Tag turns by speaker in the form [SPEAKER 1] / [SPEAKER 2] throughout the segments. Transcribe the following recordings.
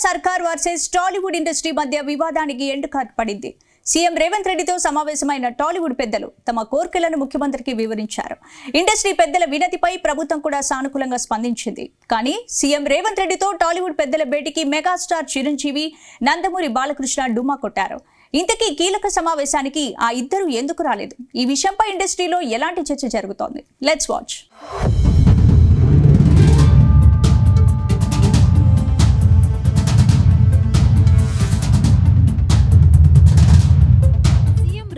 [SPEAKER 1] సర్కార్ versus Tollywood industry మధ్య వివాదానికి ఎండ్ కార్డ్ పడింది. సీఎం రేవంత్ రెడ్డితో సమావేశమైన టాలీవుడ్ పెద్దలు తమ కోర్కెలను ముఖ్యమంత్రికి వివరించారు. ఇండస్ట్రీ పెద్దల వినతిపై ప్రభుత్వం కూడా సానుకూలంగా స్పందించింది. కానీ సీఎం రేవంత్ రెడ్డితో టాలీవుడ్ పెద్దల భేటీకి మెగాస్టార్ చిరంజీవి, నందమూరి బాలకృష్ణ డుమ్మా కొట్టారు. ఇంతకీ కీలక సమావేశానికి ఆ ఇద్దరు ఎందుకు రాలేదు? ఈ విషయంపై ఇండస్ట్రీలో ఎలాంటి చర్చ జరుగుతోంది? Let's watch.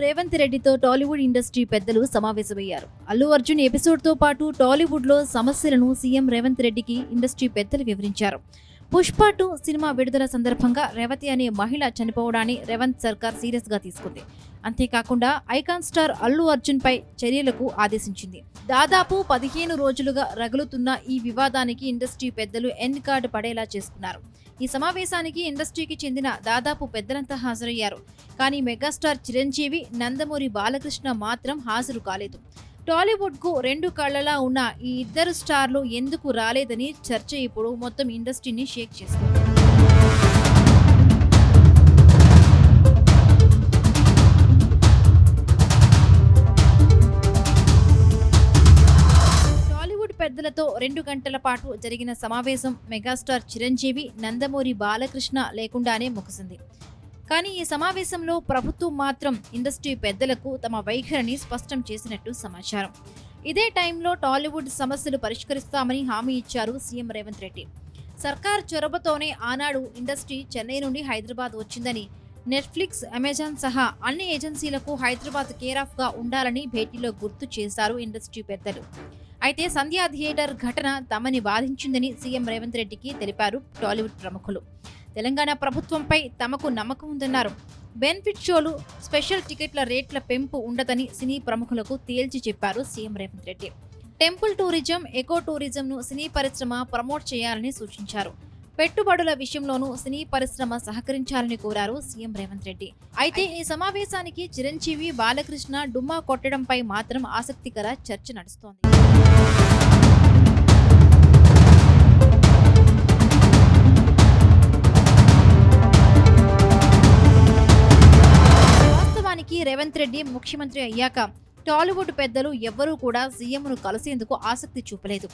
[SPEAKER 2] రేవంత్ రెడ్డితో టాలీవుడ్ ఇండస్ట్రీ పెద్దలు సమావేశమయ్యారు. అల్లు అర్జున్ ఎపిసోడ్తో పాటు టాలీవుడ్లో సమస్యలను సీఎం రేవంత్ రెడ్డికి ఇండస్ట్రీ పెద్దలు వివరించారు. పుష్ప 2 సినిమా విడుదల సందర్భంగా రేవతి అనే మహిళ చనిపోవడాన్ని రేవంత్ సర్కార్ సీరియస్ గా తీసుకుంది. అంతేకాకుండా ఐకాన్ స్టార్ అల్లు అర్జున్ పై చర్యలకు ఆదేశించింది. దాదాపు 15 రోజులుగా రగులుతున్న ఈ వివాదానికి ఇండస్ట్రీ పెద్దలు ఎండ్ కార్డ్ పడేలా చేసుకున్నారు. ఈ సమావేశానికి ఇండస్ట్రీకి చెందిన దాదాపు పెద్దలంతా హాజరయ్యారు. కానీ మెగాస్టార్ చిరంజీవి, నందమూరి బాలకృష్ణ మాత్రం హాజరు కాలేదు. టాలీవుడ్ కు 2 కళ్లలా ఉన్న ఈ ఇద్దరు స్టార్లు ఎందుకు రాలేదని చర్చ ఇప్పుడు మొత్తం ఇండస్ట్రీని షేక్ చేస్తుంది. పెద్దలతో 2 గంటల పాటు జరిగిన సమావేశం మెగాస్టార్ చిరంజీవి, నందమూరి బాలకృష్ణ లేకుండానే ముగిసింది. కానీ ఈ సమావేశంలో ప్రభుత్వం మాత్రం ఇండస్ట్రీ పెద్దలకు తమ వైఖరిని స్పష్టం చేసినట్టు సమాచారం. ఇదే టైంలో టాలీవుడ్ సమస్యలు పరిష్కరిస్తామని హామీ ఇచ్చారు సీఎం రేవంత్ రెడ్డి. సర్కార్ చొరవతోనే ఆనాడు ఇండస్ట్రీ చెన్నై నుండి హైదరాబాద్ వచ్చిందని, నెట్ఫ్లిక్స్, అమెజాన్ సహా అన్ని ఏజెన్సీలకు హైదరాబాద్ కేర్ ఆఫ్ గా ఉండాలని భేటీలో గుర్తు చేశారు ఇండస్ట్రీ పెద్దలు. అయితే సంధ్యా థియేటర్ ఘటన తమని బాధించిందని సీఎం రేవంత్ రెడ్డికి తెలిపారు టాలీవుడ్ ప్రముఖులు. తెలంగాణ ప్రభుత్వంపై తమకు నమ్మకం ఉందన్నారు. బెనిఫిట్ షోలు, స్పెషల్ టికెట్ల రేట్ల పెంపు ఉండదని సినీ ప్రముఖులకు తేల్చి చెప్పారు CM Revanth Reddy. Temple tourism, eco టూరిజంను సినీ పరిశ్రమ ప్రమోట్ చేయాలని సూచించారు. పెట్టుబడుల విషయంలోనూ సినీ పరిశ్రమ సహకరించాలని కోరారు సీఎం రేవంత్ రెడ్డి. అయితే ఈ సమావేశానికి చిరంజీవి, బాలకృష్ణ డుమ్మా కొట్టడంపై మాత్రం ఆసక్తికర చర్చ నడుస్తోంది. వాస్తవానికి రేవంత్ రెడ్డి ముఖ్యమంత్రి అయ్యాక టాలీవుడ్ పెద్దలు ఎవ్వరూ కూడా సీఎంను కలిసేందుకు ఆసక్తి చూపలేదు.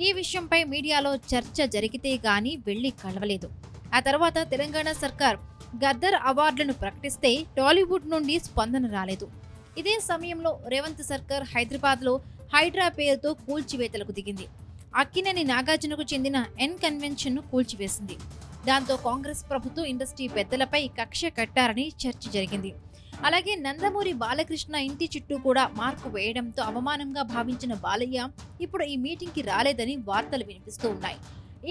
[SPEAKER 2] ఈ విషయంపై మీడియాలో చర్చ జరిగితే గానీ వెళ్లి కలవలేదు. ఆ తర్వాత తెలంగాణ సర్కార్ గద్దర్ అవార్డులను ప్రకటిస్తే టాలీవుడ్ నుండి స్పందన రాలేదు. ఇదే సమయంలో రేవంత్ సర్కార్ హైదరాబాద్లో హైడ్రా పేరుతో కూల్చివేతలకు దిగింది. అక్కినేని నాగార్జునకు చెందిన ఎన్ కన్వెన్షన్ను కూల్చివేసింది. దాంతో కాంగ్రెస్ ప్రభుత్వం ఇండస్ట్రీ పెద్దలపై కక్ష కట్టారని చర్చ జరిగింది. అలాగే నందమూరి బాలకృష్ణ ఇంటి చుట్టూ కూడా మార్కు వేయడంతో అవమానంగా భావించిన బాలయ్య ఇప్పుడు ఈ మీటింగ్కి రాలేదని వార్తలు వినిపిస్తూ ఉన్నాయి.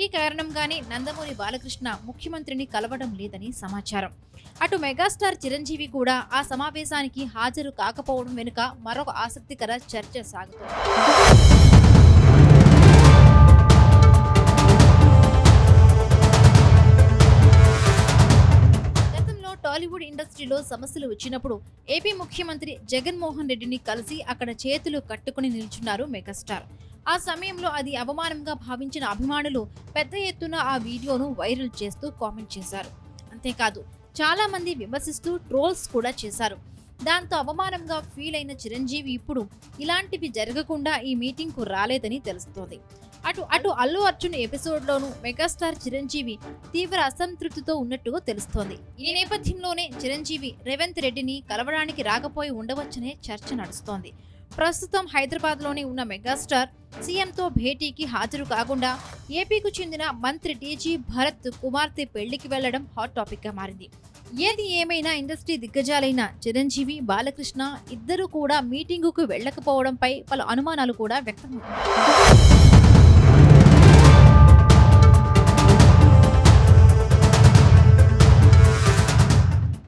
[SPEAKER 2] ఈ కారణంగానే నందమూరి బాలకృష్ణ ముఖ్యమంత్రిని కలవడం లేదని సమాచారం. అటు మెగాస్టార్ చిరంజీవి కూడా ఆ సమావేశానికి హాజరు కాకపోవడం వెనుక మరొక ఆసక్తికర చర్చ సాగుతోంది. టాలీవుడ్ ఇండస్ట్రీలో సమస్యలు వచ్చినప్పుడు ఏపీ ముఖ్యమంత్రి జగన్మోహన్ రెడ్డిని కలిసి అక్కడ చేతులు కట్టుకుని నిల్చున్నారు మెగాస్టార్. ఆ సమయంలో అది అవమానంగా భావించిన అభిమానులు పెద్ద ఎత్తున ఆ వీడియోను వైరల్ చేస్తూ కామెంట్ చేశారు. అంతేకాదు చాలా మంది విమర్శిస్తూ ట్రోల్స్ కూడా చేశారు. దాంతో అవమానంగా ఫీల్ అయిన చిరంజీవి ఇప్పుడు ఇలాంటివి జరగకుండా ఈ మీటింగ్ కు రాలేదని తెలుస్తోంది. అటు అల్లు అర్జున్ ఎపిసోడ్లోనూ మెగాస్టార్ చిరంజీవి తీవ్ర అసంతృప్తితో ఉన్నట్టుగా తెలుస్తోంది. ఈ నేపథ్యంలోనే చిరంజీవి రేవంత్ రెడ్డిని కలవడానికి రాకపోయి ఉండవచ్చనే చర్చ నడుస్తోంది. ప్రస్తుతం హైదరాబాద్లోనే ఉన్న మెగాస్టార్ సీఎంతో భేటీకి హాజరు కాకుండా ఏపీకు చెందిన మంత్రి టీజీ భరత్ కుమార్తె పెళ్లికి వెళ్లడం హాట్ టాపిక్ గా మారింది. ఏది ఏమైనా ఇండస్ట్రీ దిగ్గజాలైన చిరంజీవి, బాలకృష్ణ ఇద్దరు కూడా మీటింగుకు వెళ్లకపోవడంపై పలు అనుమానాలు కూడా వ్యక్తమవుతున్నాయి.